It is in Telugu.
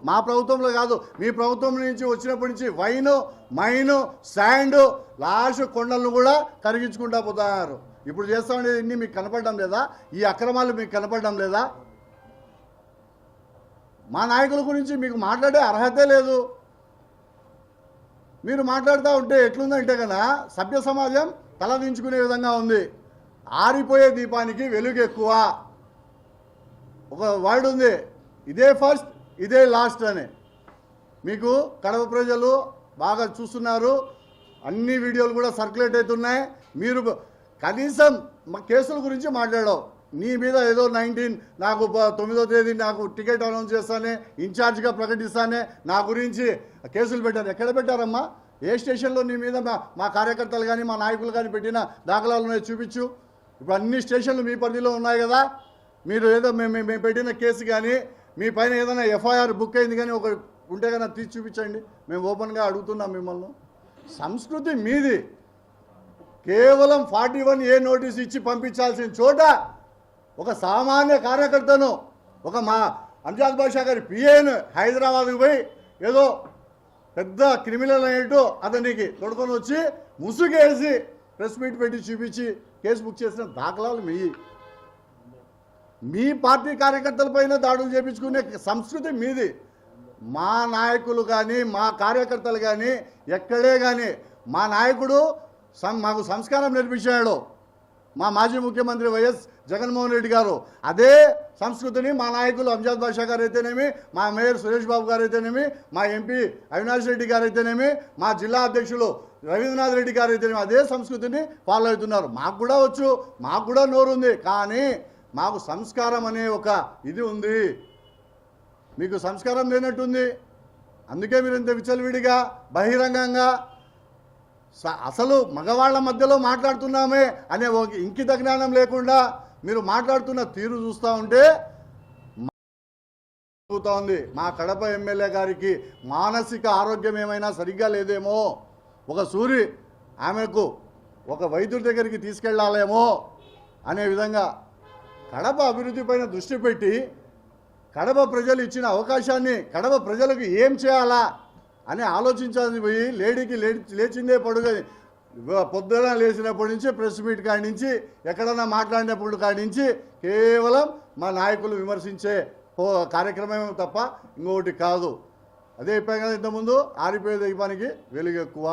మా ప్రభుత్వంలో కాదు, మీ ప్రభుత్వం నుంచి వచ్చినప్పటి నుంచి వైన్ మైన్ శాండ్ లాస్ట్ కొండలను కూడా కరిగించుకుంటా పోతున్నారు. ఇప్పుడు చేస్తా ఉండేది ఇన్ని మీకు కనపడడం లేదా? ఈ అక్రమాలు మీకు కనపడడం లేదా? మా నాయకుల గురించి మీకు మాట్లాడే అర్హతే లేదు. మీరు మాట్లాడుతూ ఉంటే ఎట్లుందంటే కదా సభ్య సమాజం తలదించుకునే విధంగా ఉంది. ఆరిపోయే దీపానికి వెలుగు ఎక్కువ. ఒక వర్డ్ ఉంది, ఇదే ఫస్ట్ ఇదే లాస్ట్ అని. మీకు కడప ప్రజలు బాగా చూస్తున్నారు, అన్ని వీడియోలు కూడా సర్క్యులేట్ అవుతున్నాయి. మీరు కనీసం మా కేసుల గురించి మాట్లాడవు. నీ మీద ఏదో 19 నాకు 9వ తేదీ నాకు టికెట్ అనౌన్స్ చేస్తానే, ఇన్ఛార్జ్గా ప్రకటిస్తానే, నా గురించి కేసులు పెట్టారు. ఎక్కడ పెట్టారమ్మా? ఏ స్టేషన్లో నీ మీద మా కార్యకర్తలు కానీ మా నాయకులు కానీ పెట్టిన దాఖలాలు ఉన్నాయి చూపించు. ఇప్పుడు అన్ని స్టేషన్లు మీ పరిధిలో ఉన్నాయి కదా. మీరు ఏదో మేము పెట్టిన కేసు కానీ మీ పైన ఏదైనా ఎఫ్ఐఆర్ బుక్ అయింది కానీ ఒక ఉంటే కన్నా తీసి చూపించండి. మేము ఓపెన్గా అడుగుతున్నాం మిమ్మల్ని. సంస్కృతి మీది. కేవలం 41A నోటీస్ ఇచ్చి పంపించాల్సిన చోట ఒక సామాన్య కార్యకర్తను, ఒక మా అంజాద్ బాషా గారి పిఏను హైదరాబాద్కి పోయి ఏదో పెద్ద క్రిమినల్ అయినట్టు అతనికి తొడుకొని వచ్చి ముసుగేసి ప్రెస్ మీట్ పెట్టి చూపించి కేసు బుక్ చేసిన దాఖలాలు మీ పార్టీ కార్యకర్తలపైన దాడులు చేయించుకునే సంస్కృతి మీది. మా నాయకులు కానీ మా కార్యకర్తలు కానీ ఎక్కడే కానీ మా నాయకుడు మాకు సంస్కారం నేర్పించాడు. మా మాజీ ముఖ్యమంత్రి వైఎస్ జగన్మోహన్ రెడ్డి గారు అదే సంస్కృతిని మా నాయకులు అంజాద్ బాషా గారు అయితేనేమి, మా మేయర్ సురేష్ బాబు గారు అయితేనేమి, మా ఎంపీ అవినాష్ రెడ్డి గారు అయితేనేమి, మా జిల్లా అధ్యక్షులు రవీంద్రనాథ్ రెడ్డి గారు అయితేనేమి అదే సంస్కృతిని ఫాలో అవుతున్నారు. మాకు కూడా వచ్చు, మాకు కూడా నోరు ఉంది, కానీ మాకు సంస్కారం అనే ఒక ఇది ఉంది. మీకు సంస్కారం లేనట్టుంది. అందుకే మీరు ఇంత విచ్చలవిడిగా బహిరంగంగా అసలు మగవాళ్ళ మధ్యలో మాట్లాడుతున్నామే అనే ఒక ఇంకిత జ్ఞానం లేకుండా మీరు మాట్లాడుతున్న తీరు చూస్తూ ఉంటే ఉంది. మా కడప ఎమ్మెల్యే గారికి మానసిక ఆరోగ్యం ఏమైనా సరిగ్గా లేదేమో, ఒక సూరి ఆమెకు ఒక వైద్యుడి దగ్గరికి తీసుకెళ్లాలేమో అనే విధంగా కడప అభివృద్ధి పైన దృష్టి పెట్టి కడప ప్రజలు ఇచ్చిన అవకాశాన్ని కడప ప్రజలకు ఏం చేయాలా అని ఆలోచించాల్సి పోయి లేడీకి లేచిందే పడుగ పొద్దున లేచినప్పటి నుంచి ప్రెస్ మీట్ కాడి నుంచి ఎక్కడన్నా మాట్లాడినప్పుడు కాడి నుంచి కేవలం మా నాయకులు విమర్శించే కార్యక్రమం తప్ప ఇంకొకటి కాదు. అదే చెప్పాను కదా ఇంతకుముందు, ఆరిపోయే దీపానికి వెలుగు ఎక్కువ.